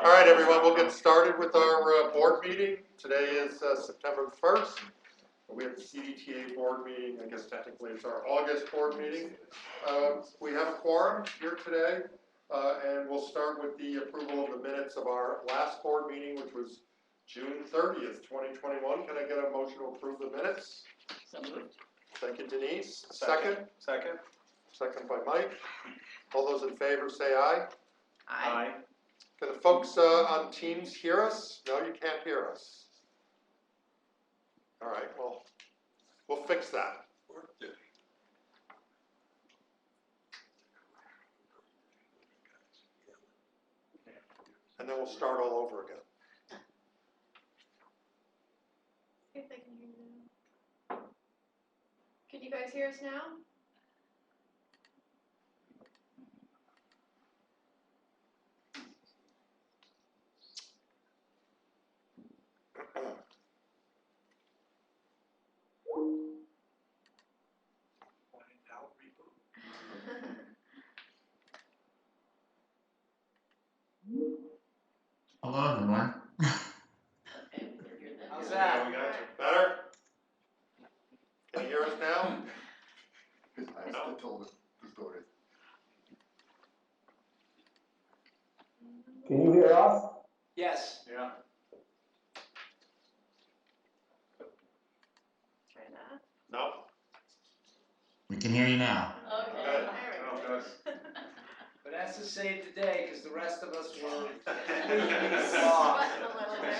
All right, everyone, we'll get started with our board meeting. Today is September 1st. We have the CDTA board meeting. I guess technically it's our August board meeting. We have a quorum here today, and we'll start with the approval of the minutes of our last board meeting, which was June 30th, 2021. Can I get a motion to approve the minutes? So moved. Thank you, Denise. Second? Second. Second by Mike. All those in favor say aye. Aye. Can the folks on Teams hear us? No, you can't hear us. All right, well, we'll fix that. And then we'll start all over again. See if they can hear you now. Can you guys hear us now? Hello, everyone. How's that? We got you. Better? Can you hear us now? I still told the story. Can you hear us? Yes. Yeah. Try that. No? We can hear you now. Okay, Okay. there Oh, we go. good. But that's the same today, because the rest of us were completely Sweating lost. a little bit.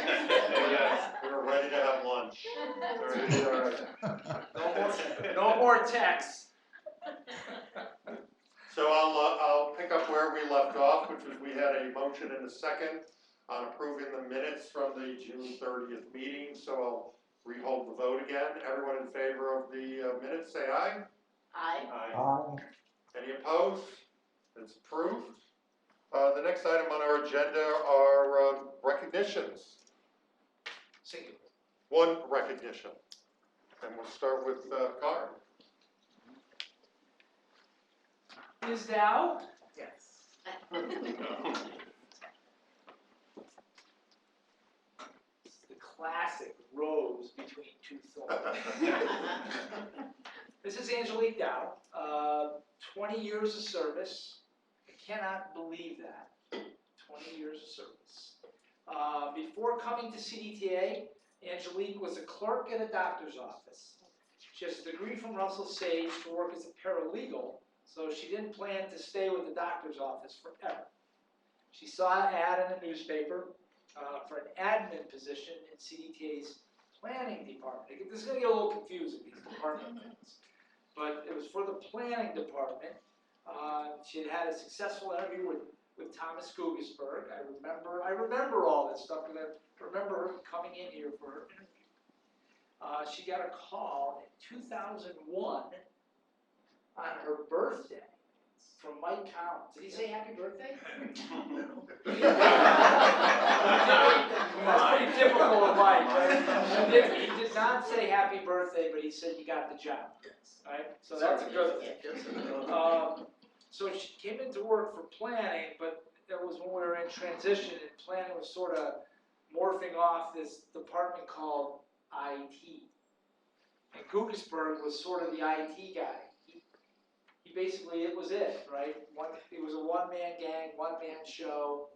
Yes, we were ready to have lunch. All right. No more texts. So I'll pick up where we left off, which was we had a motion and a second on approving the minutes from the June 30th meeting. So I'll rehold the vote again. Everyone in favor of the minutes, say aye. Aye. Aye. Any opposed? It's approved. The next item on our agenda are recognitions. Singular. One recognition. And we'll start with Carr. Ms. Dow? Yes. It's the classic rose between two thorns. This is Angelique Dow, 20 years of service. I cannot believe that, 20 years of service. Before coming to CDTA, Angelique was a clerk at a doctor's office. She has a degree from Russell Sage to work as a paralegal, so she didn't plan to stay with the doctor's office forever. She saw an ad in the newspaper for an admin position in CDTA's planning department. This is going to get a little confusing, these department things. But it was for the planning department. She had a successful interview with Thomas Gugisberg. I remember all this stuff because I remember her coming in here for her interview. She got a call in 2001 on her birthday from Mike Collins. Did he say happy birthday? That's pretty typical of Mike, right? He did not say happy birthday, but he said you got the job. Right? So that's a good thing. So she came into work for planning, but that was when we were in transition, and planning was sort of morphing off this department called IT. And Gugisberg was sort of the IT guy. He basically, it was it, right? It was a one-man gang, one-man show.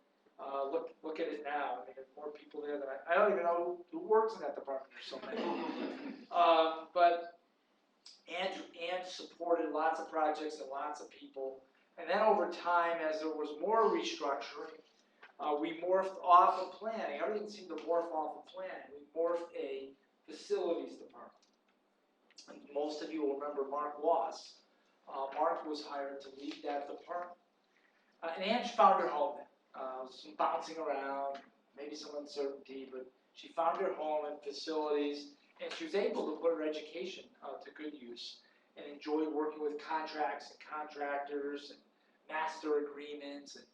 Look at it now. I mean, there's more people there than I don't even know who works in that department. There's so many. But Ange supported lots of projects and lots of people. And then over time, as there was more restructuring, we morphed off of planning. Everything seemed to morph off of planning. We morphed a facilities department. And most of you will remember Mark Wass. Mark was hired to lead that department. And Ange found her home there. Some bouncing around, maybe some uncertainty, but she found her home in facilities, and she was able to put her education to good use and enjoyed working with contracts and contractors and master agreements and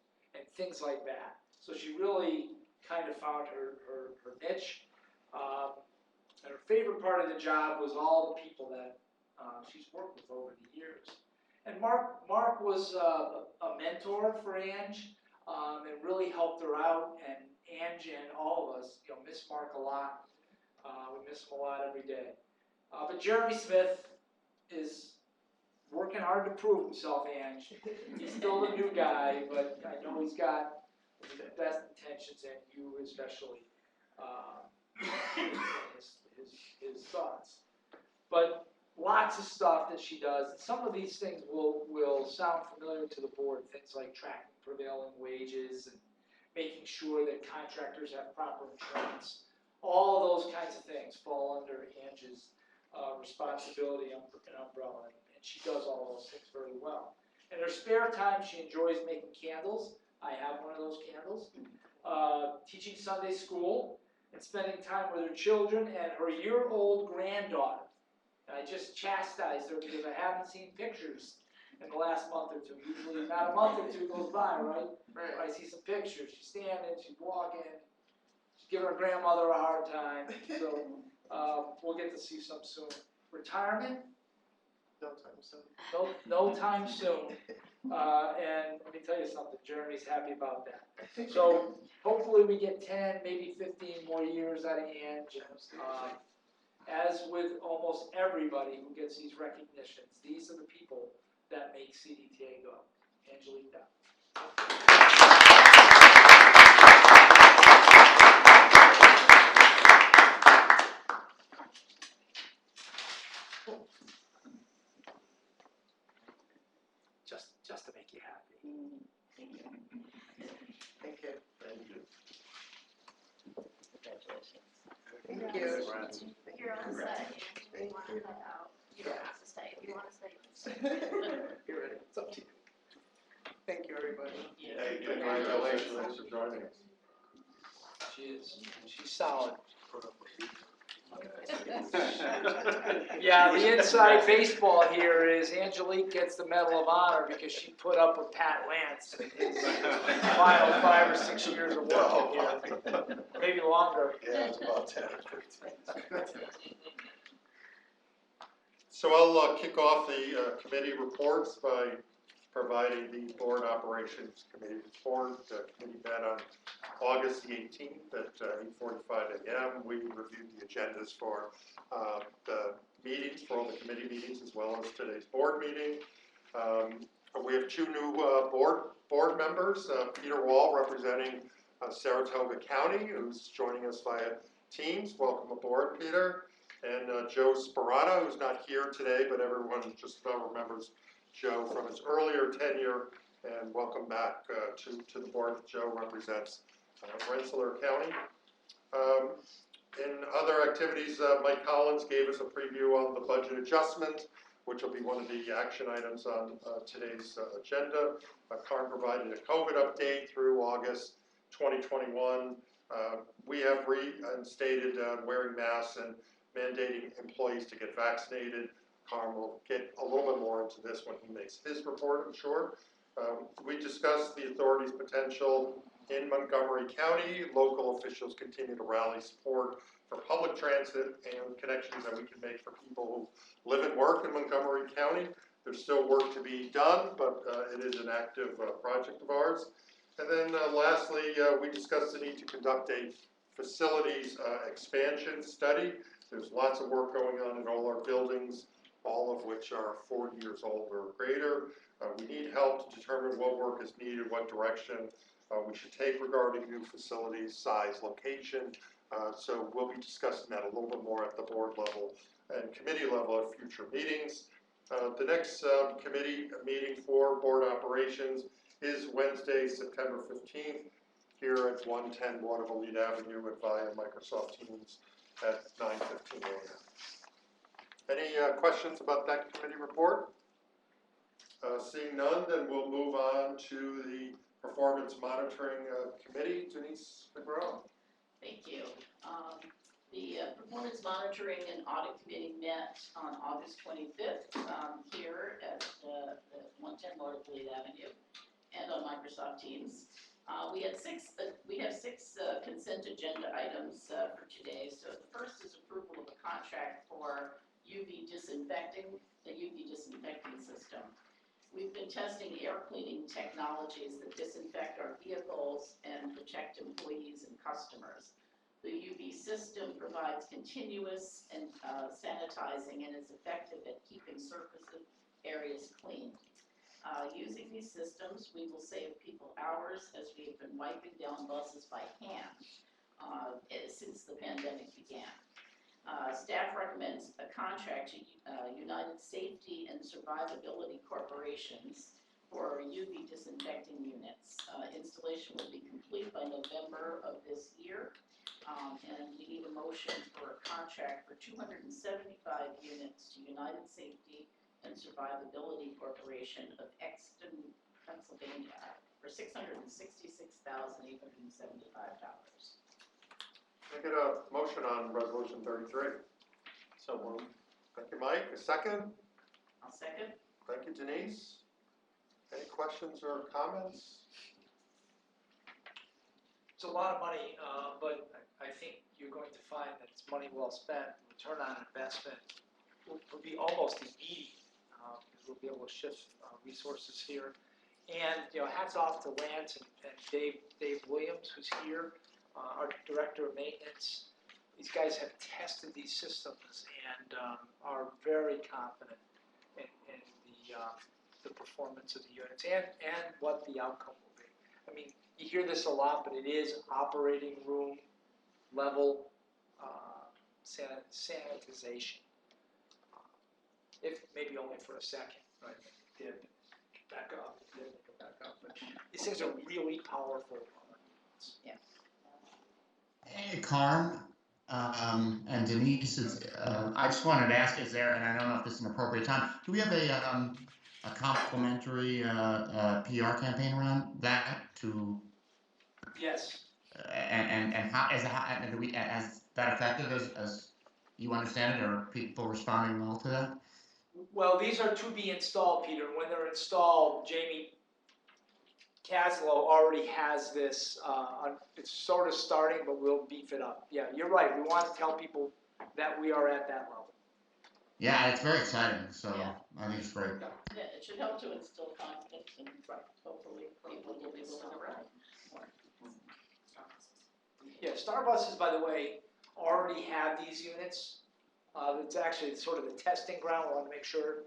things like that. So she really kind of found her niche. And her favorite part of the job was all the people that she's worked with over the years. And Mark was a mentor for Ange, and really really helped her out, and Angie and all of us, miss Mark a lot. We miss him a lot every day. But Jeremy Smith is working hard to prove himself, Ange. He's still the new guy, but I know he's got the best intentions, and you especially, his thoughts. But lots of stuff that she does. Some of these things will sound familiar to the board, things like tracking prevailing wages and making sure that contractors have proper insurance. All of those kinds of things fall under Ange's responsibility and umbrella, and she does all those things very well. In her spare time, she enjoys making candles. I have one of those candles. Teaching Sunday school and spending time with her children and her year-old granddaughter. And I just chastised her because I haven't seen pictures in the last month or two. Usually not a month or two goes by, right? Right. I see some pictures. She's standing, she's walking, she's giving her grandmother a hard time. So we'll get to see some soon. Retirement? No time soon. No time soon. And let me tell you something, Jeremy's happy about that. So hopefully we get 10, maybe 15 more years out of Ange. As with almost everybody who gets these recognitions, these are the people that make CDTA go. Angelica. Just to make you happy. Thank you. Thank you. Thank you. You're on set. Thank You want to you. head out. You don't have to stay. If you want to stay, you can stay. You're ready. It's up to you. Thank you, everybody. Hey, congratulations, thanks for joining us. She's solid. Yeah, the inside baseball here is Angelique gets the Medal of Honor because she put up with Pat Lance in his final 5 or 6 years of working here, maybe longer. Yeah, it's about 10 or 15. So I'll kick off the committee reports by providing the Board Operations Committee report. The committee met on August the 18th at 8:45 a.m. We reviewed the agendas for the meetings, for all the committee meetings, as well as today's board meeting. We have 2 new board members, Peter Wall representing Saratoga County, who's joining us via Teams. Welcome aboard, Peter. And Joe Sperano, who's not here today, but everyone just about remembers Joe from his earlier tenure, and welcome back to the board. Joe represents Rensselaer County. In other activities, Mike Collins gave us a preview on the budget adjustment, which will be one of the action items on today's agenda. Carm provided a COVID update through August 2021. We have reinstated wearing masks and mandating employees to get vaccinated. Carm will get a little bit more into this when he makes his report, I'm sure. We discussed the authority's potential in Montgomery County. Local officials continue to rally support for public transit and connections that we can make for people who live and work in Montgomery County. There's still work to be done, but it is an active project of ours. And then lastly, we discussed the need to conduct a facilities expansion study. There's lots of work going on in all our buildings, all of which are 40 years old or greater. We need help to determine what work is needed, what direction we should take regarding new facilities, size, location. So we'll be discussing that a little bit more at the board level and committee level at future meetings. The next committee meeting for board operations is Wednesday, September 15th, here at 110 Waterville Avenue and via Microsoft Teams at 9:15 a.m. Any questions about that committee report? Seeing none, then we'll move on to the Performance Monitoring Committee. Denise McGraw. Thank you. The Performance Monitoring and Audit Committee met on August 25th here at the 110 Waterville Avenue and on Microsoft Teams. We have six consent agenda items for today. So the first is approval of a contract for the UV disinfecting system. We've been testing air cleaning technologies that disinfect our vehicles and protect employees and customers. The UV system provides continuous and sanitizing and is effective at keeping surface areas clean. Using these systems, we will save people hours as we have been wiping down buses by hand since the pandemic began. Staff recommends a contract to United Safety and Survivability Corporations for UV disinfecting units. Installation will be complete by November of this year. And we need a motion for a contract for 275 units to United Safety and Survivability Corporation of Exton, Pennsylvania, for $666,875. Can I get a motion on resolution 33? So moved. Thank you, Mike. A second? I'll second. Thank you, Denise. Any questions or comments? It's a lot of money, but I think you're going to find that it's money well spent. Return on investment will be almost immediate, because we'll be able to shift resources here. And, hats off to Lance and Dave Williams, who's here, our Director of Maintenance. These guys have tested these systems and are very confident in the performance of the units and what the outcome will be. I mean, you hear this a lot, but it is operating room level sanitization. If maybe only for a second, right? Dip, back up, dip, back up. But these things are really powerful. Hey, Carm, and Denise, I just wanted to ask, is there, and I don't know if this is an appropriate time, do we have a complimentary PR campaign around that to, Yes. and how, do we, as that effective as you understand it, are people responding well to that? Well, these are to be installed, Peter. When they're installed, Jamie Caslow already has this. It's sort of starting, but we'll beef it up. Yeah, you're right. We want to tell people that we are at that level. Yeah, it's very exciting, so Yeah. I think it's great. Yeah, it should help to instill confidence and hopefully people will be willing to ride more. Yeah, Star buses, by the way, already have these units. It's actually sort of the testing ground. We want to make sure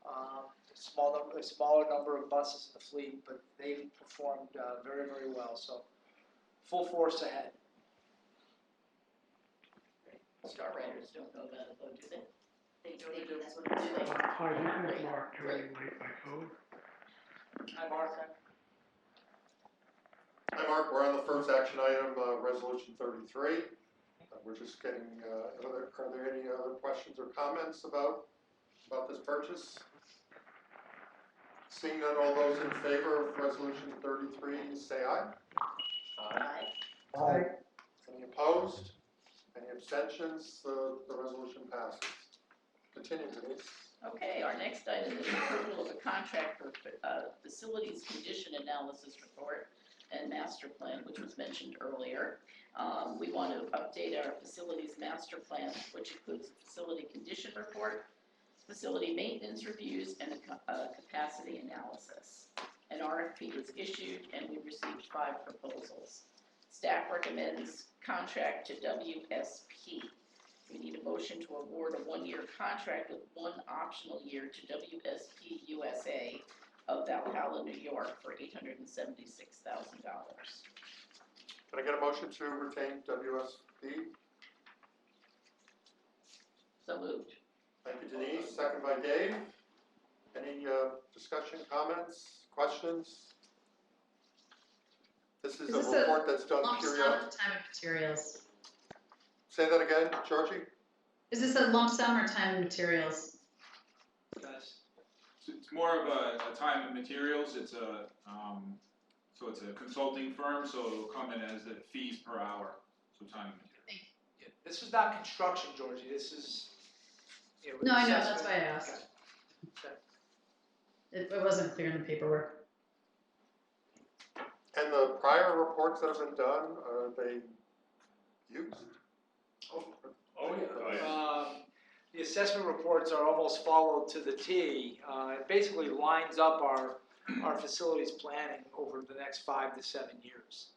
a smaller number of buses in the fleet, but they performed very, very well. So full force ahead. Star Riders don't know about it though, do they? They do. That's what Hi, they do. Hi, this is Mark joining late by phone. Hi, Mark. Hi, Mark. We're on the first action item, resolution 33. We're just getting, are there any other questions or comments about this purchase? Seeing none, all those in favor of resolution 33, say aye. Aye. Any opposed? Any abstentions? The resolution passes. Continue, Denise. Okay, our next item is approval of a contract for facilities condition analysis report and master plan, which was mentioned earlier. We want to update our facilities master plan, which includes a facility condition report, facility maintenance reviews, and a capacity analysis. An RFP was issued and we received 5 proposals. Staff recommends contract to WSP. We need a motion to award a 1-year contract with 1 optional year to WSP USA of Valhalla, New York for $876,000. Can I get a motion to retain WSP? So moved. Thank you, Denise. Second by Dave. Any discussion, comments, questions? This is a report that's done Lump sum periodically. or time and materials? Say that again, Georgie? Is this a lump sum or time and materials? Guys. It's more of a time and materials. It's so it's a consulting firm, so it'll come in as fees per hour. So time and materials. Yeah, this is not construction, Georgie. This is. No, I know, assessment. that's why I asked. Okay. It wasn't clear in the paperwork. And the prior reports that have been done, are they used? Oh yeah. The assessment reports are almost followed to the T. It basically lines up our facilities planning over the next 5 to 7 years.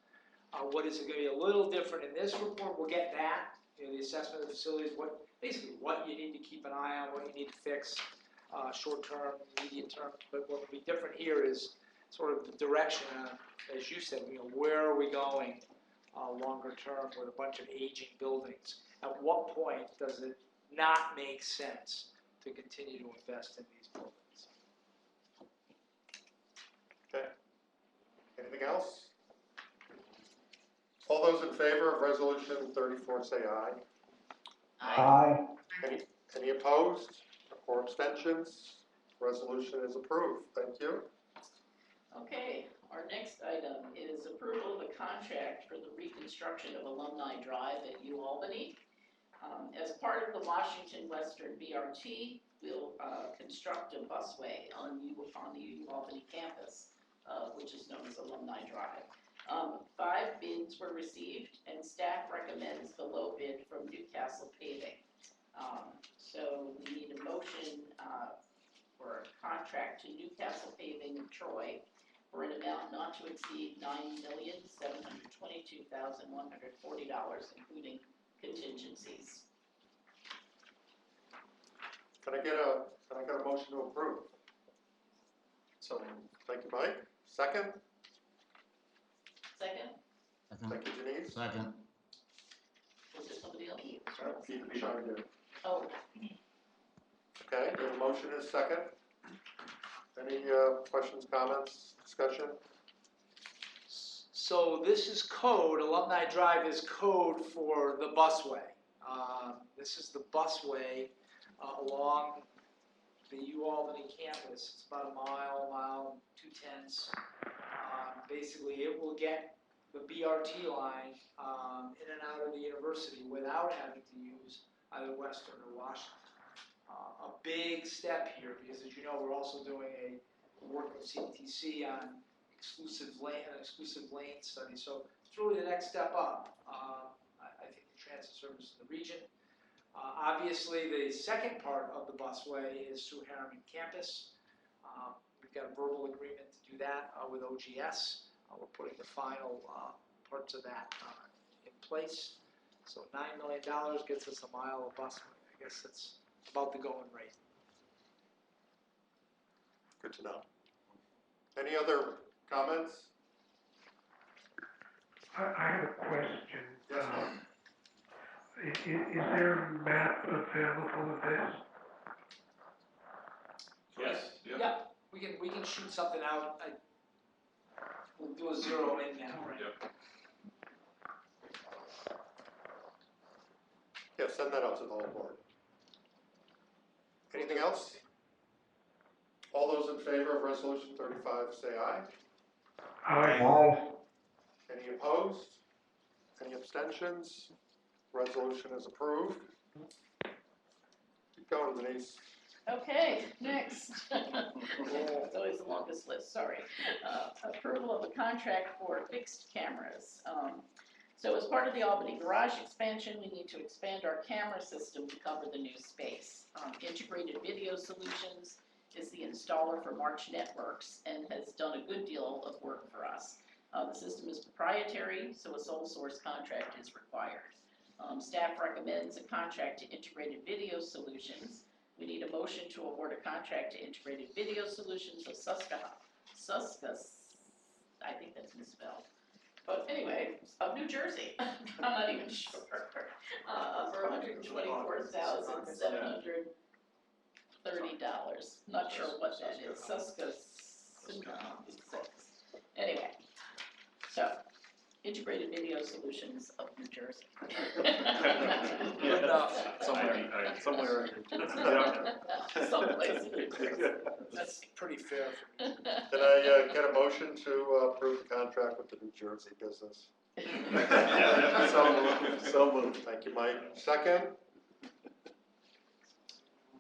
What is it gonna be a little different in this report? We'll get that, you know, the assessment of the facilities, basically what you need to keep an eye on, what you need to fix, short term, medium term. But what will be different here is sort of the direction, as you said, you know, where are we going longer term with a bunch of aging buildings? At what point does it not make sense to continue to invest in these buildings? Okay. Anything else? All those in favor of resolution 34, say aye. Aye. Any opposed or abstentions? Resolution is approved. Thank you. Okay, our next item is approval of a contract for the reconstruction of Alumni Drive at UAlbany. As part of the Washington Western BRT, we'll construct a busway on the UAlbany campus, which is known as Alumni Drive. 5 bids were received, and staff recommends the low bid from Newcastle Paving. So we need a motion for a contract to Newcastle Paving Troy for an amount not to exceed $9,722,140, including contingencies. Can I get a motion to approve? So, thank you, Mike. Second? Second, Thank you, Denise. Second. was there somebody else? Keith behind you. Oh, Okay, the motion is second. Any questions, comments, discussion? So this is code, Alumni Drive is code for the busway. This is the busway along the UAlbany campus. It's about a mile and 2/10. Basically, it will get the BRT line in and out of the university without having to use either Western or Washington. A big step here, because as you know, we're also doing a work with CTC on an exclusive lane study. So it's really the next step up. I think the transit service in the region. Obviously, the second part of the busway is through Harriman campus. We've got a verbal agreement to do that with OGS. We're putting the final parts of that in place. So $9 million gets us a mile of busway. I guess that's about the going rate. Good to know. Any other comments? I have a question. Yes, Is there a map available of this? Yes, yeah. Yeah, we can shoot something out. We'll do a zero in now, right? Yep. Yeah, send that out to the whole board. Anything else? All those in favor of resolution 35, say aye. Aye. Any opposed? Any abstentions? Resolution is approved. Keep going, Denise. okay, next. It's always the longest list, sorry. Approval of a contract for fixed cameras. So as part of the Albany garage expansion, we need to expand our camera system to cover the new space. Integrated Video Solutions is the installer for March Networks and has done a good deal of work for us. The system is proprietary, so a sole source contract is required. Staff recommends a contract to Integrated Video Solutions. We need a motion to award a contract to Integrated Video Solutions of I think that's misspelled. But anyway, of New Jersey, I'm not even sure, for $124,730. Not sure what that is, Anyway, so, Integrated Video Solutions of New Jersey. Good enough. Somewhere. Someplace in New Jersey. That's pretty fair for me. Can I get a motion to approve the contract with the New Jersey business? So moved. Thank you, Mike. Second?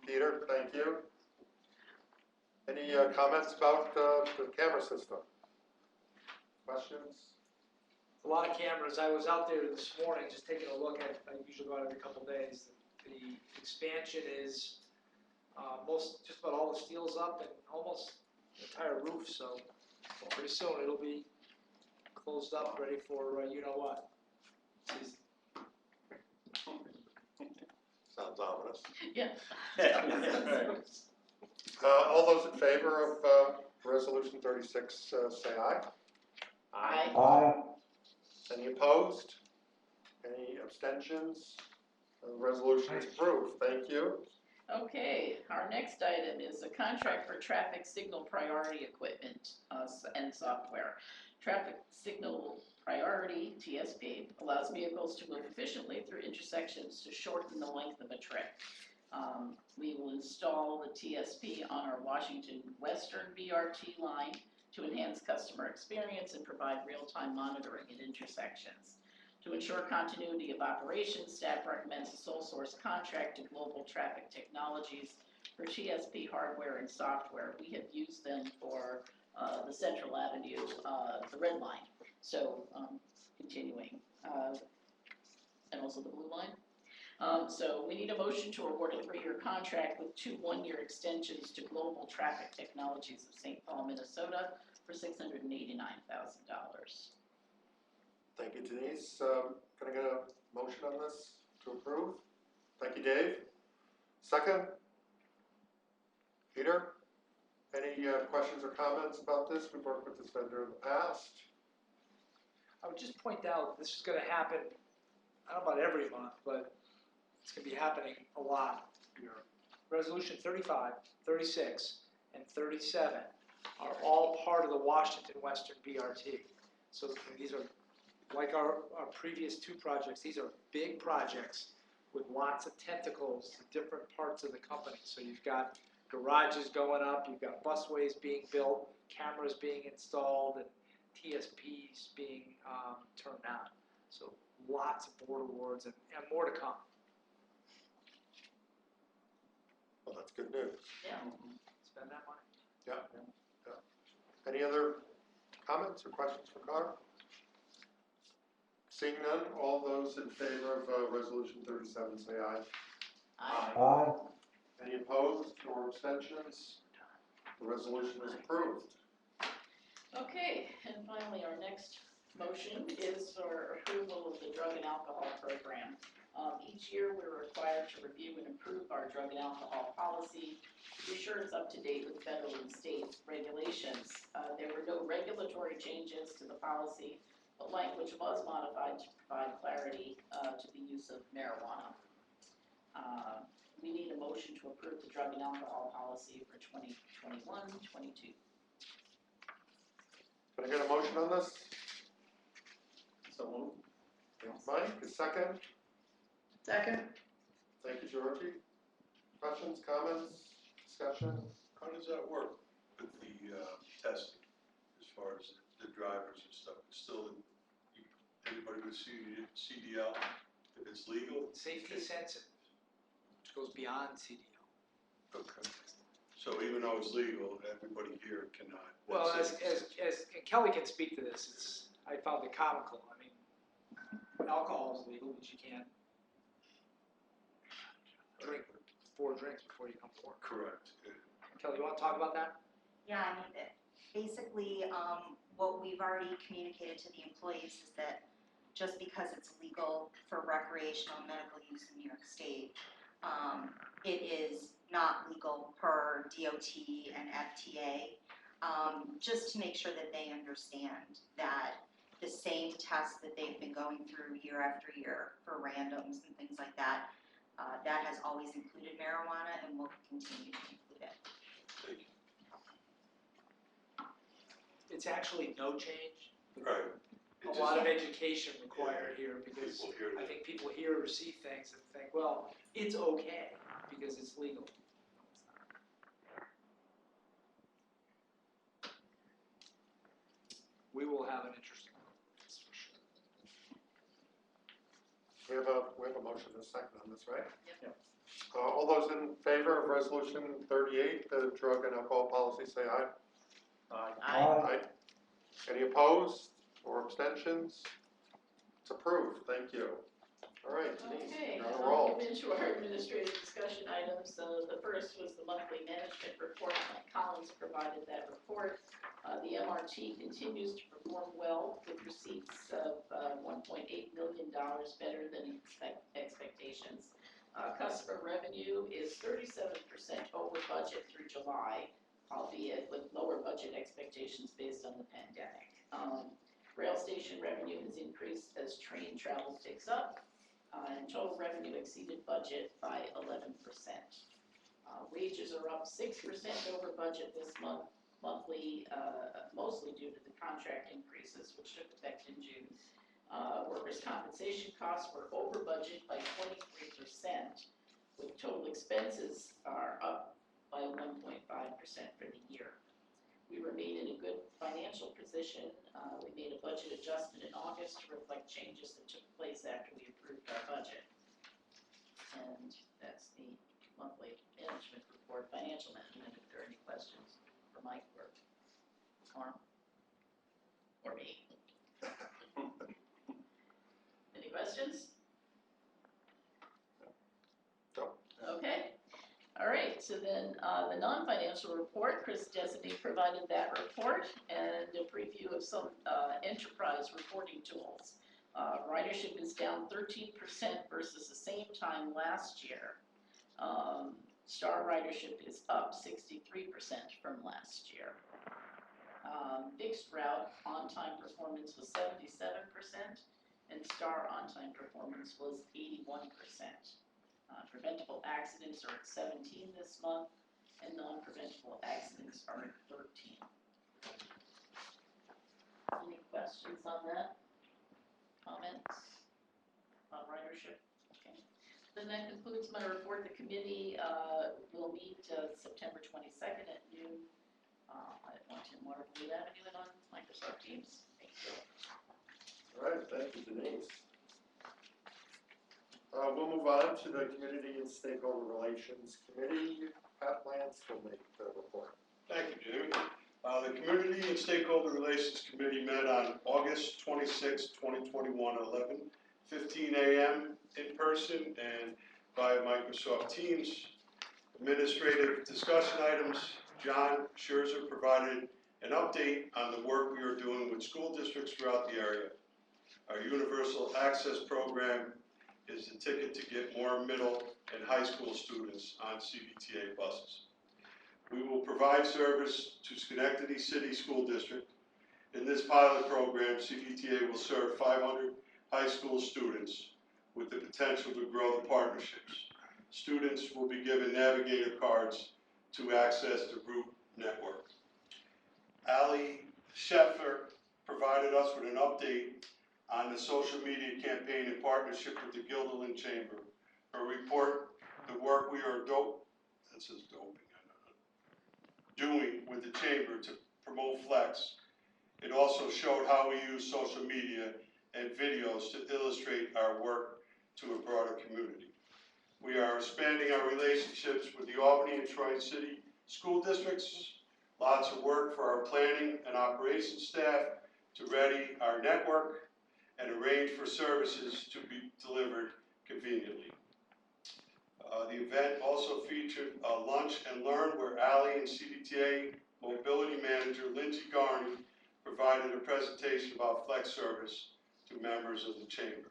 Peter, thank you. Any comments about the camera system? Questions? A lot of cameras. I was out there this morning just taking a look at, I usually go out every couple of days. The expansion is just about all the steel's up and almost the entire roof, so pretty soon it'll be closed up, ready for, you know what? Sounds ominous. Yeah. All those in favor of Resolution 36, say aye. Aye. Any opposed? Any abstentions? The resolution is approved. Thank you. Okay, our next item is a contract for traffic signal priority equipment and software. Traffic signal priority, TSP, allows vehicles to move efficiently through intersections to shorten the length of a trip. We will install the TSP on our Washington Western BRT line to enhance customer experience and provide real-time monitoring at intersections. To ensure continuity of operations, staff recommends a sole source contract to Global Traffic Technologies for TSP hardware and software. We have used them for the Central Avenue, the Red Line, so continuing, and also the Blue Line. So we need a motion to award a 3-year contract with 2 one-year extensions to Global Traffic Technologies of St. Paul, Minnesota for $689,000. Thank you, Denise. Can I get a motion on this to approve? Thank you, Dave. Second? Peter? Any questions or comments about this? We've worked with this vendor in the past. I would just point out, this is gonna happen, I don't know about every month, but it's gonna be happening a lot here. Resolution 35, 36, and 37 are all part of the Washington Western BRT. So these are, like our previous 2 projects, these are big projects with lots of tentacles to different parts of the company. So you've got garages going up, you've got busways being built, cameras being installed, and TSPs being turned on. So lots of board awards and more to come. Well, that's good news. Yeah. Spend that money. Yeah. Any other comments or questions for Carr? Seeing none, all those in favor of Resolution 37 say aye. Aye. Any opposed or abstentions? The resolution is approved. Okay, and finally, our next motion is for approval of the drug and alcohol program. Each year, we're required to review and improve our drug and alcohol policy to be sure it's up to date with federal and state regulations. There were no regulatory changes to the policy, but language was modified to provide clarity to the use of marijuana. We need a motion to approve the drug and alcohol policy for 2021-22. Can I get a motion on this? So moved. Mike, a second. Second. Thank you, Georgie. Questions, comments, discussion? How does that work with the testing, as far as the drivers and stuff? It's still, anybody with CDL, if it's legal? Safety sensitive, which goes beyond CDL. Okay. So even though it's legal, everybody here cannot? Well, That's as and Kelly can speak to this, I found it comical. I mean, alcohol is legal, but you can't drink 4 drinks before you come to work. correct. Kelly, you wanna talk about that? Yeah, I mean, basically, what we've already communicated to the employees is that just because it's legal for recreational and medical use in New York State, it is not legal per DOT and FTA, just to make sure that they understand that the same tests that they've been going through year after year for randoms and things like that, that has always included marijuana and will continue to include it. Thank you. It's actually no change. Right. A lot of education required here because People hear I that. think people hear or see things and think, well, it's okay because it's legal. We will have an interesting one, that's for sure. We have a motion and a second on this, right? Yep. All those in favor of Resolution 38, the drug and alcohol policy, say aye. Aye. Any opposed or abstentions? It's approved. Thank you. All right, Denise, Okay, you're on a I'll roll. move into our administrative discussion items. So the first was the monthly management report. Mike Collins provided that report. The MRT continues to perform well with receipts of $1.8 million better than expectations. Customer revenue is 37% over budget through July, albeit with lower budget expectations based on the pandemic. Rail station revenue has increased as train travel picks up. And total revenue exceeded budget by 11%. Wages are up 6% over budget this month, mostly due to the contract increases, which took effect in June. Workers' compensation costs were over budget by 23%, with total expenses are up by 1.5% for the year. We remain in a good financial position. We made a budget adjustment in August to reflect changes that took place after we approved our budget. And that's the monthly management report, financial management. If there are any questions for Mike or Norm or me. Any questions? No. Okay. All right, so then the non-financial report, Chris Designee provided that report and a preview of some enterprise reporting tools. Ridership is down 13% versus the same time last year. Star ridership is up 63% from last year. Fixed route on-time performance was 77% and Star on-time performance was 81%. Preventable accidents are at 17 this month, and non-preventable accidents are at 13. Any questions on that? Comments on ridership? Okay. Then that concludes my report. The committee will meet September 22nd at noon at 110 Waterloo Avenue and on Microsoft Teams. Thank you. All right, thank you, Denise. We'll move on to the Community and Stakeholder Relations Committee. Pat Lance will make the report. Thank you, Jamie. The Community and Stakeholder Relations Committee met on August 26, 2021 at 11:15 a.m. in person and via Microsoft Teams. Administrative discussion items. John Scherzer provided an update on the work we are doing with school districts throughout the area. Our Universal Access Program is the ticket to get more middle and high school students on CBTA buses. We will provide service to Schenectady City School District. In this pilot program, CBTA will serve 500 high school students with the potential to grow the partnerships. Students will be given navigator cards to access the route network. Ali Scheffer provided us with an update on the social media campaign in partnership with the Guilderland Chamber. Her report, the work we are doing with the Chamber to promote Flex. It also showed how we use social media and videos to illustrate our work to a broader community. We are expanding our relationships with the Albany and Troy City school districts. Lots of work for our planning and operations staff to ready our network and arrange for services to be delivered conveniently. The event also featured a lunch and learn where Ali and CDTA Mobility Manager Lindsay Garney provided a presentation about Flex service to members of the Chamber.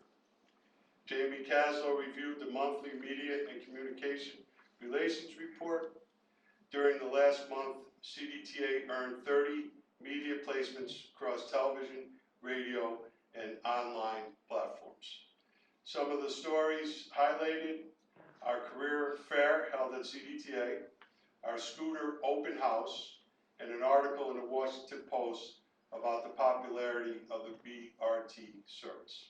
Jamie Caslow reviewed the monthly media and communication relations report. During the last month, CDTA earned 30 media placements across television, radio, and online platforms. Some of the stories highlighted: our career fair held at CDTA, our scooter open house, and an article in the Washington Post about the popularity of the BRT service.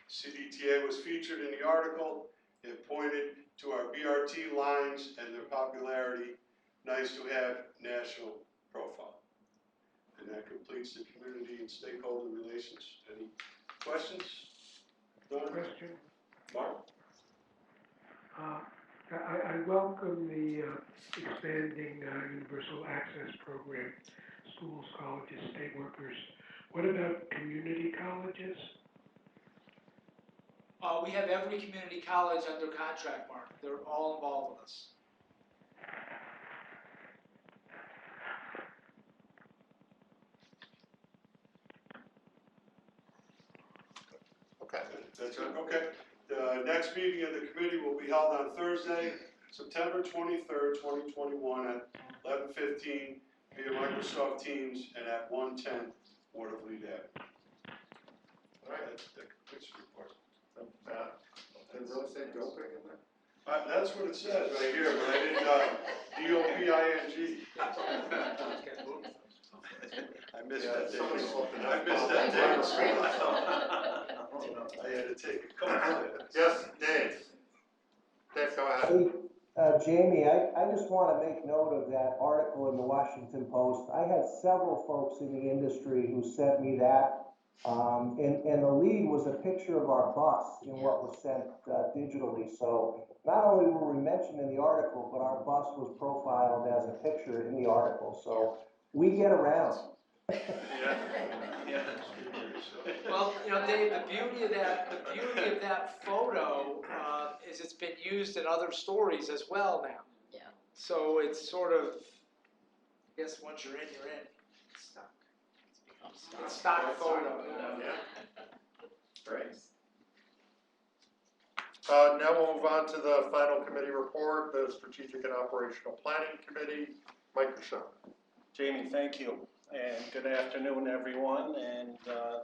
CDTA was featured in the article. It pointed to our BRT lines and their popularity. Nice to have national profile. And that completes the community and stakeholder relations. Any questions? Question? Mark? I welcome the expanding universal access program, schools, colleges, state workers. What about community colleges? We have every community college under contract, Mark. They're all involved with us. Okay. That's it, okay. The next meeting of the committee will be held on Thursday, September 23rd, 2021 at 11:15 via Microsoft Teams and at 110 Waterville Ave. All right, that completes the report. Did it really say doping in there? That's what it says right here, but I didn't, D-O-P-I-N-G. I missed that day. Somebody slipped it. I missed that day in school. I had to take a couple minutes. Yes, Dave. Dave, go ahead. Hey, Jamie, I just want to make note of that article in the Washington Post. I had several folks in the industry who sent me that. And the lead was a picture of our bus in what was sent digitally. So not only were we mentioned in the article, but our bus was profiled as a picture in the article. So we get around. Well, you know, Dave, the beauty of that photo is it's been used in other stories as well now. Yeah. So it's sort of, I guess once you're in, you're in. It's stuck. It's stock photo. Yeah. Great. Now we'll move on to the final committee report, the Strategic and Operational Planning Committee. Mike Rochon. Jamie, thank you, and good afternoon, everyone. And the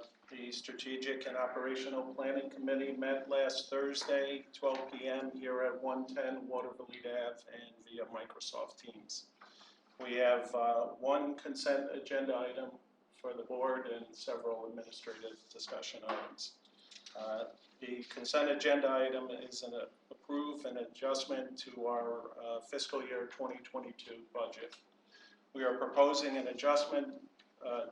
Strategic and Operational Planning Committee met last Thursday, 12 p.m. here at 110 Waterville Ave and via Microsoft Teams. We have one consent agenda item for the board and several administrative discussion items. The consent agenda item is an approve an adjustment to our fiscal year 2022 budget. We are proposing an adjustment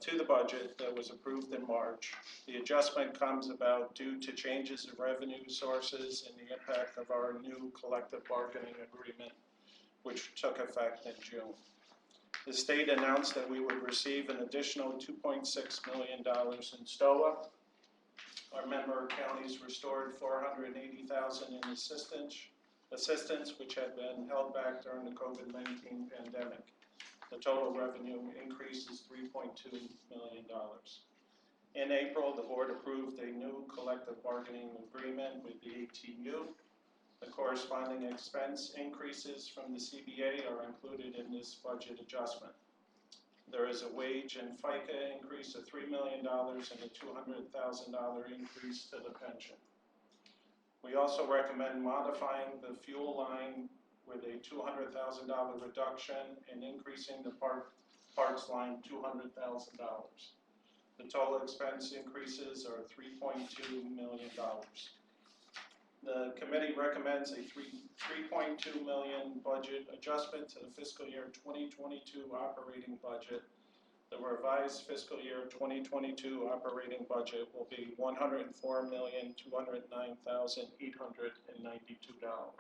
to the budget that was approved in March. The adjustment comes about due to changes in revenue sources and the impact of our new collective bargaining agreement, which took effect in June. The state announced that we would receive an additional $2.6 million in STOA. Our member counties restored $480,000 in assistance, which had been held back during the COVID-19 pandemic. The total revenue increase is $3.2 million. In April, the board approved a new collective bargaining agreement with the ATU. The corresponding expense increases from the CBA are included in this budget adjustment. There is a wage and FICA increase of $3 million and a $200,000 increase to the pension. We also recommend modifying the fuel line with a $200,000 reduction and increasing the parts line $200,000. The total expense increases are $3.2 million. The committee recommends a $3.2 million budget adjustment to the fiscal year 2022 operating budget. The revised fiscal year 2022 operating budget will be $104,209,892.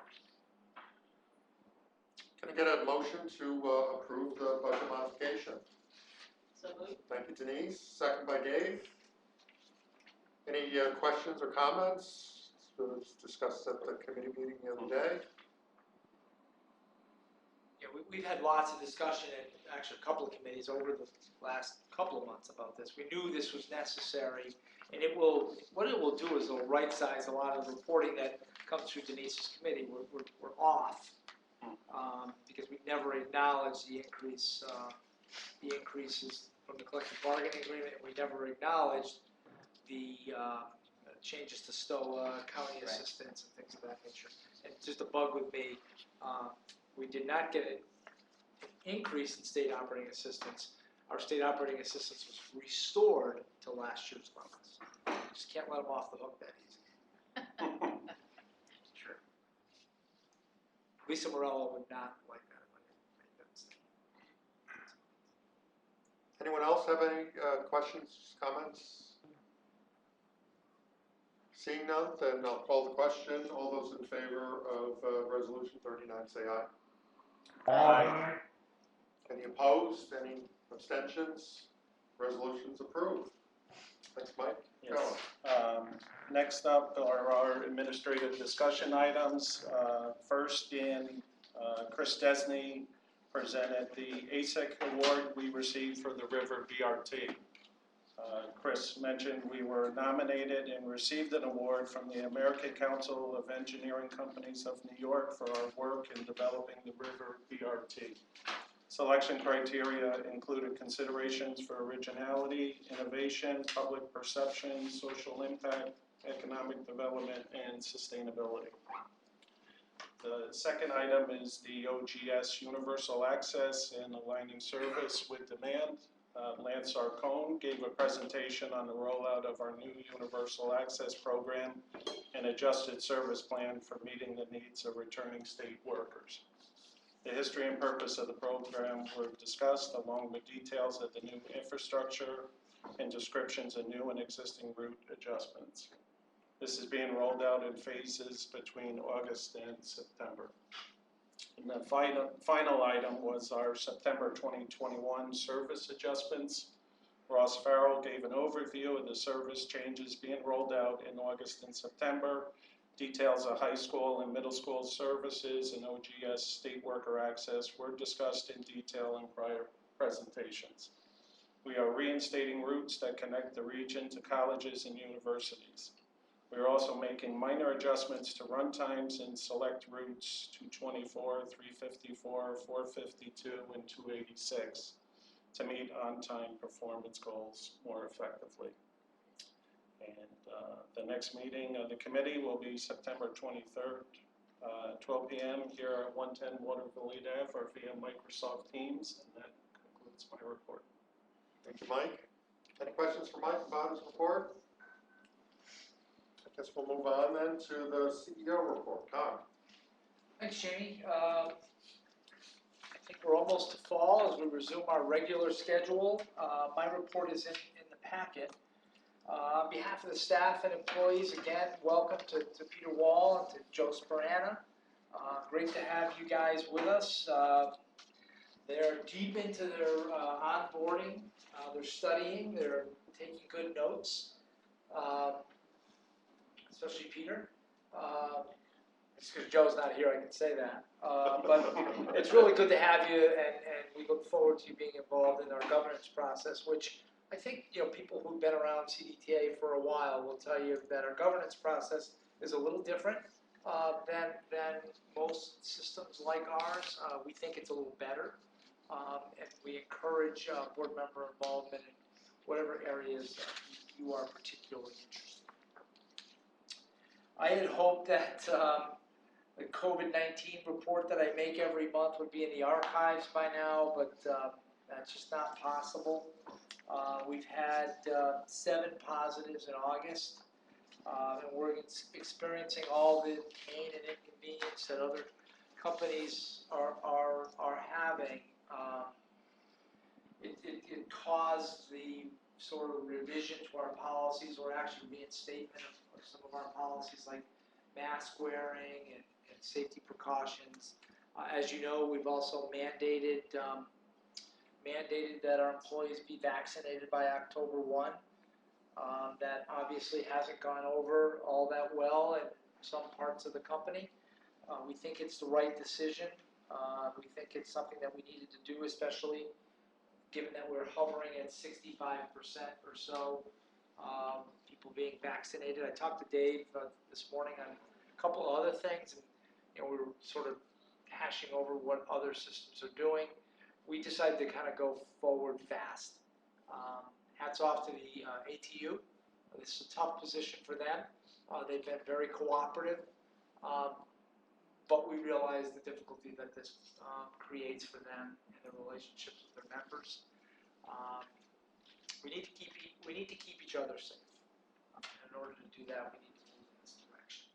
Can I get a motion to approve the budget modification? So moved. Thank you, Denise. Second by Dave. Any questions or comments? It was discussed at the committee meeting the other day. Yeah, we've had lots of discussion and actually a couple of committees over the last couple of months about this. We knew this was necessary, and what it will do is it'll right size a lot of the reporting that comes through Denise's committee. We're off because we never acknowledged the increases from the collective bargaining agreement, and we never acknowledged the changes to STOA, county assistance, and things of that nature. And just a bug with me, we did not get an increase in state operating assistance. Our state operating assistance was restored to last year's levels. Just can't let them off the hook that easy. Sure. Lisa Morello would not like that if I didn't make that mistake. Anyone else have any questions, comments? Seeing none, then I'll call the question. All those in favor of Resolution 39, say aye. Aye. Any opposed? Any abstentions? Resolution's approved. Thanks, Mike. Yes. Next up are our administrative discussion items. First being Chris Desney presented the ASIC award we received for the River BRT. Chris mentioned we were nominated and received an award from the American Council of Engineering Companies of New York for our work in developing the River BRT. Selection criteria included considerations for originality, innovation, public perception, social impact, economic development, and sustainability. The second item is the OGS Universal Access and Aligning Service with Demand. Lance Arcone gave a presentation on the rollout of our new Universal Access program and adjusted service plan for meeting the needs of returning state workers. The history and purpose of the program were discussed, along with details of the new infrastructure and descriptions of new and existing route adjustments. This is being rolled out in phases between August and September. And the final item was our September 2021 service adjustments. Ross Farrell gave an overview of the service changes being rolled out in August and September. Details of high school and middle school services and OGS state worker access were discussed in detail in prior presentations. We are reinstating routes that connect the region to colleges and universities. We are also making minor adjustments to run times in select routes 224, 354, 452, and 286 to meet on-time performance goals more effectively. And the next meeting of the committee will be September 23rd, 12 p.m. here at 110 Waterville Ave or via Microsoft Teams, and that concludes my report. Thank you, Mike. Any questions for Mike about his report? I guess we'll move on then to the CEO report. Tom. Thanks, Jamie. I think we're almost to fall as we resume our regular schedule. My report is in the packet. On behalf of the staff and employees, again, welcome to Peter Wall and to Joe Sperana. Great to have you guys with us. They're deep into their onboarding. They're studying. They're taking good notes. Especially Peter. Just because Joe's not here, I can say that. But it's really good to have you, and we look forward to you being involved in our governance process, which I think people who've been around CDTA for a while will tell you that our governance process is a little different than most systems like ours. We think it's a little better, and we encourage board member involvement in whatever areas you are particularly interested. I had hoped that the COVID-19 report that I make every month would be in the archives by now, but that's just not possible. We've had 7 positives in August, and we're experiencing all the pain and inconvenience that other companies are having. It caused the sort of revision to our policies, or actually reinstatement of some of our policies like mask wearing and safety precautions. As you know, we've also mandated that our employees be vaccinated by October 1. That obviously hasn't gone over all that well in some parts of the company. We think it's the right decision. We think it's something that we needed to do, especially given that we're hovering at 65% or so people being vaccinated. I talked to Dave this morning on a couple of other things, and we were sort of hashing over what other systems are doing. We decided to kind of go forward fast. Hats off to the ATU. This is a tough position for them. They've been very cooperative, but we realize the difficulty that this creates for them in their relationships with their members. We need to keep each other safe. In order to do that, we need to move in this direction.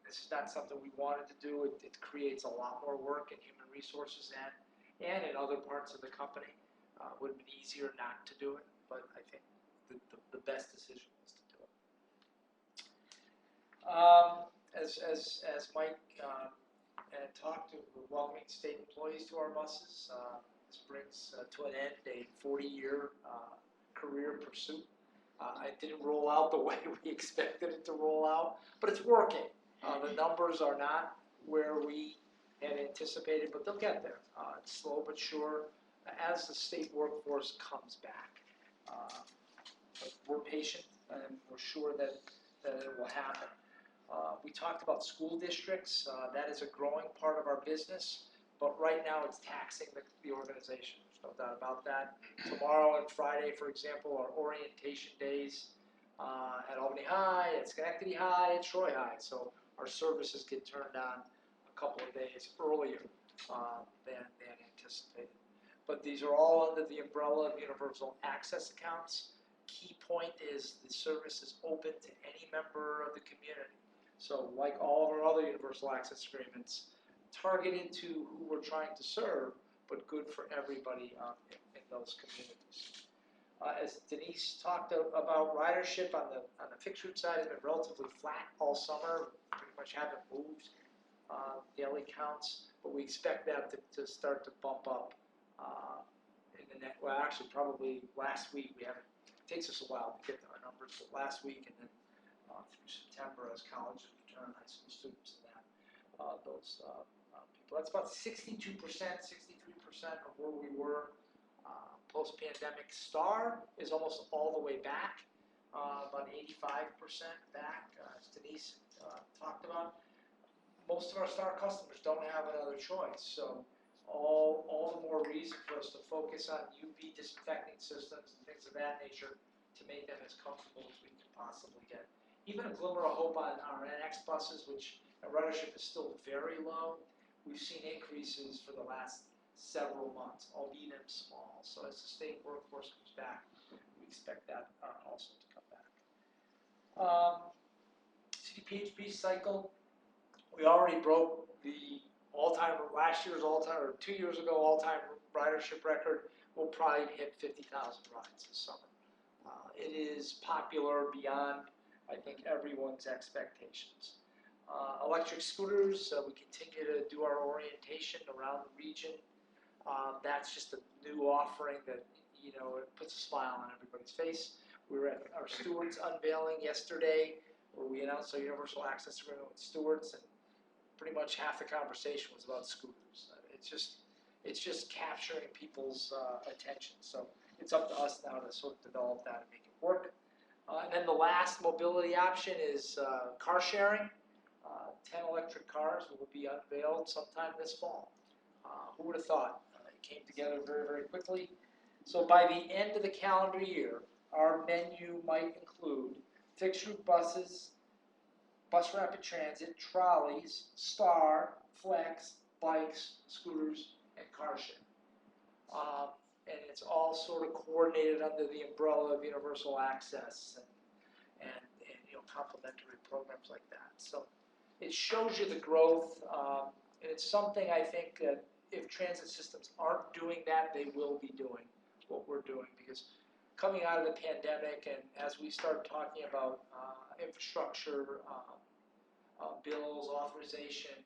This is not something we wanted to do. It creates a lot more work in human resources and in other parts of the company. Would have been easier not to do it, but I think the best decision was to do it. As Mike had talked to, we're welcoming state employees to our buses. This brings to an end a 40-year career pursuit It didn't roll out the way we expected it to roll out, but it's working. The numbers are not where we had anticipated, but they'll get there. It's slow but sure as the state workforce comes back. But we're patient and we're sure that it will happen. We talked about school districts. That is a growing part of our business, but right now it's taxing the organization. There's no doubt about that. Tomorrow and Friday, for example, are orientation days at Albany High, at Schenectady High, at Troy High. So our services get turned on a couple of days earlier than anticipated. But these are all under the umbrella of universal access accounts. Key point is the service is open to any member of the community. So like all of our other universal access agreements, targeted to who we're trying to serve, but good for everybody in those communities. As Denise talked about, ridership on the fixed route side has been relatively flat all summer. Pretty much haven't moved daily counts, but we expect that to start to bump up in the next. Well, actually, probably last week we haven't. It takes us a while to get our numbers, but last week and then through September as colleges return, high school students, and that those people. That's about 62%, 63% of where we were post-pandemic. STAR is almost all the way back, about 85% back, as Denise talked about. Most of our STAR customers don't have another choice, so all the more reason for us to focus on UV disinfecting systems and things of that nature to make them as comfortable as we can possibly get. Even a glimmer of hope on our NX buses, which ridership is still very low. We've seen increases for the last several months, albeit small. So as the state workforce comes back, we expect that also to come back. CDPHP cycle, we already broke the last year's all-time, or 2 years ago, all-time ridership record. We'll probably hit 50,000 rides this summer. It is popular beyond, I think, everyone's expectations. Electric scooters, we continue to do our orientation around the region. That's just a new offering that, it puts a smile on everybody's face. We were at our Stewards unveiling yesterday, where we announced our universal access agreement with Stewards, and pretty much half the conversation was about scooters. It's just capturing people's attention. So it's up to us now to sort of develop that and make it work. And then the last mobility option is car sharing. 10 electric cars will be unveiled sometime this fall. Who would have thought? It came together very, very quickly. So by the end of the calendar year, our menu might include fixed route buses, bus rapid transit, trolleys, Star, Flex, bikes, scooters, and car share. And it's all sort of coordinated under the umbrella of universal access and complementary programs like that. So it shows you the growth, and it's something I think that if transit systems aren't doing that, they will be doing what we're doing, because coming out of the pandemic and as we start talking about infrastructure, bills, authorization,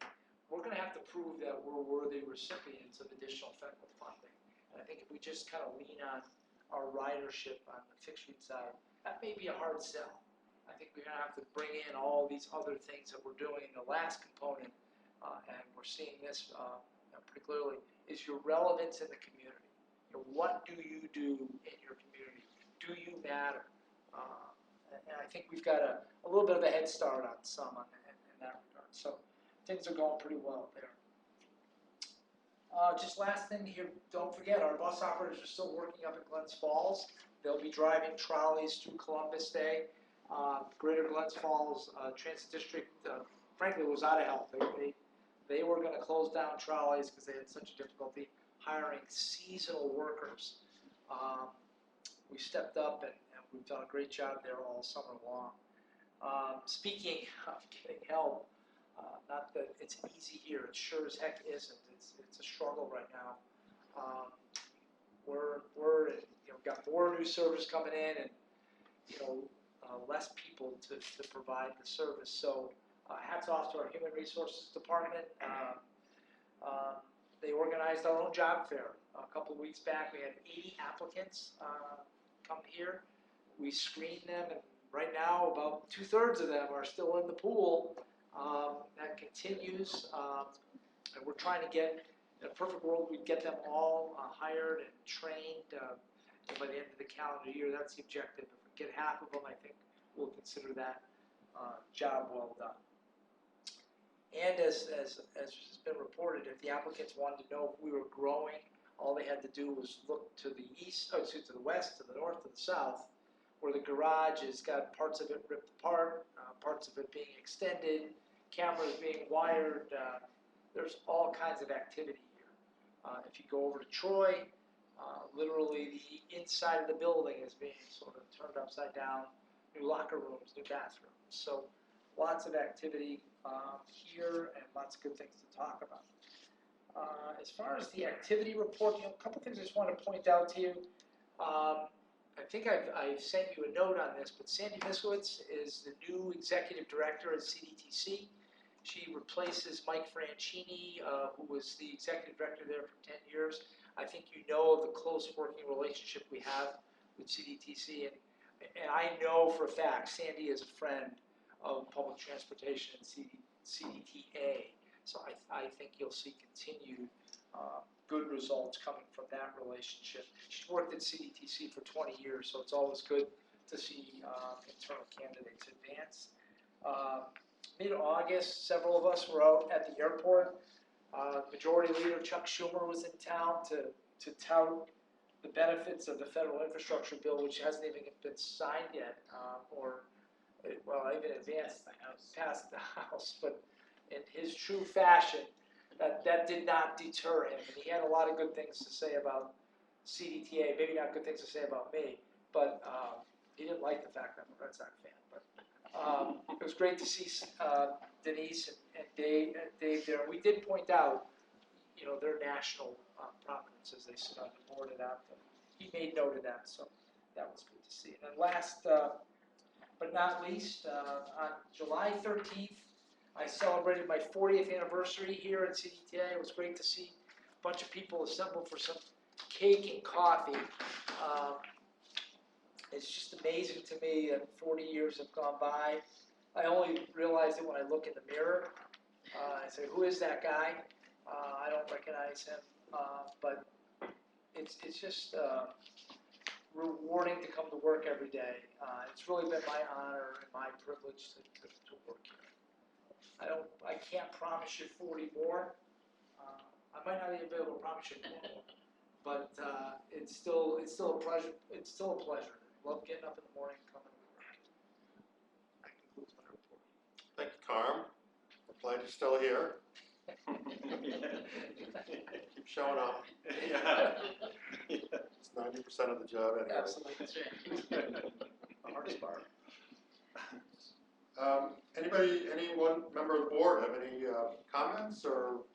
we're going to have to prove that we're worthy recipients of additional federal funding. And I think if we just kind of lean on our ridership on the fixed route side, that may be a hard sell. I think we're going to have to bring in all these other things that we're doing. The last component, and we're seeing this pretty clearly, is your relevance in the community. What do you do in your community? Do you matter? And I think we've got a little bit of a head start on some in that regard. So things are going pretty well there. Just last thing here, don't forget, our bus operators are still working up in Glens Falls. They'll be driving trolleys through Columbus Day. Greater Glens Falls Transit District, frankly, was out of help. They were going to close down trolleys because they had such difficulty hiring seasonal workers. We stepped up and we've done a great job there all summer long. Speaking of getting help, not that it's easy here, it sure as heck isn't. It's a struggle right now. We're got more new service coming in, and less people to provide the service. So hats off to our Human Resources Department. They organized our own job fair a couple of weeks back. We had 80 applicants come here. we screen them, and right now, about 2/3 of them are still in the pool. That continues, and we're trying to get, in a perfect world, we'd get them all hired and trained by the end of the calendar year. That's the objective. If we get half of them, I think we'll consider that job well done. And as has been reported, if the applicants wanted to know if we were growing, all they had to do was look to the east, to the west, to the north, to the south, where the garage has got parts of it ripped apart, parts of it being extended, cameras being wired. There's all kinds of activity here. If you go over to Troy, literally the inside of the building is being sort of turned upside down, new locker rooms, new bathrooms. So lots of activity here and lots of good things to talk about. As far as the activity report, a couple things I just want to point out to you. I think I've sent you a note on this, but Sandy Miskowitz is the new executive director at CDTC. She replaces Mike Franchini, who was the executive director there for 10 years. I think you know of the close working relationship we have with CDTC, and I know for a fact Sandy is a friend of public transportation and CDTA. So I think you'll see continued good results coming from that relationship. She's worked at CDTC for 20 years, so it's always good to see internal candidates advance. Mid-August, several of us were out at the airport. Majority Leader Chuck Schumer was in town to tout the benefits of the federal infrastructure bill, which hasn't even been signed yet, even advanced past the House. But in his true fashion, that did not deter him. And he had a lot of good things to say about CDTA, maybe not good things to say about me, but he didn't like the fact that I'm a Red Sox fan. But it was great to see Denise and Dave there. We did point out, their national prominence as they sit on the board, and he made note of that, so that was good to see. And then last but not least, on July 13th, I celebrated my 40th anniversary here at CDTA. It was great to see a bunch of people assemble for some cake and coffee. It's just amazing to me that 40 years have gone by. I only realized it when I look in the mirror. I say, who is that guy? I don't recognize him, but it's just rewarding to come to work every day. It's really been my honor and my privilege to work here. I can't promise you 40 more. I might not even be able to promise you 10 more, but it's still a pleasure. It's still a pleasure. I love getting up in the morning and coming to work. That concludes my report. Thank you, Carm. We're glad you're still here. Keep showing up. It's 90% of the job anyway. Absolutely, that's right. The hardest part. Any one member of the board have any comments or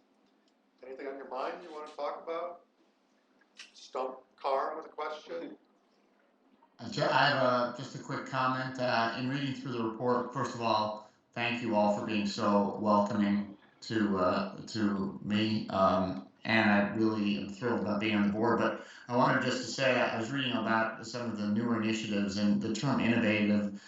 anything on your mind you want to talk about? Stump Carm with a question? I have just a quick comment. In reading through the report, first of all, thank you all for being so welcoming to me, and I really am thrilled about being on the board. But I wanted just to say, I was reading about some of the newer initiatives, and the term innovative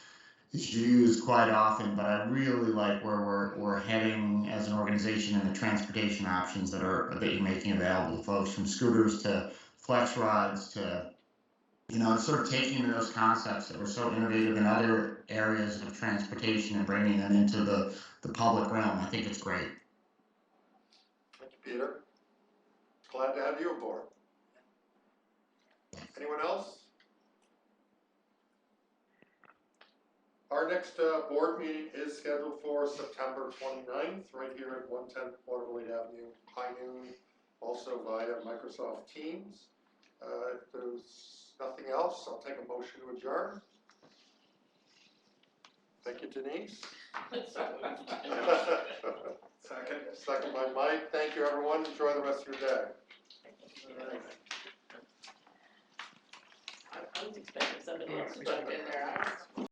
is used quite often, but I really like where we're heading as an organization and the transportation options that you're making available to folks, from scooters to flex rides to, sort of taking those concepts that were so innovative in other areas of transportation and bringing them into the public realm. I think it's great. Thank you, Peter. Glad to have you aboard. Anyone else? Our next board meeting is scheduled for September 29th, right here at 110 Waterville Avenue, high noon, also via Microsoft Teams. If there's nothing else, I'll take a motion to adjourn. Thank you, Denise. Second by Mike. Thank you, everyone. Enjoy the rest of your day. I was expecting somebody else to jump in there.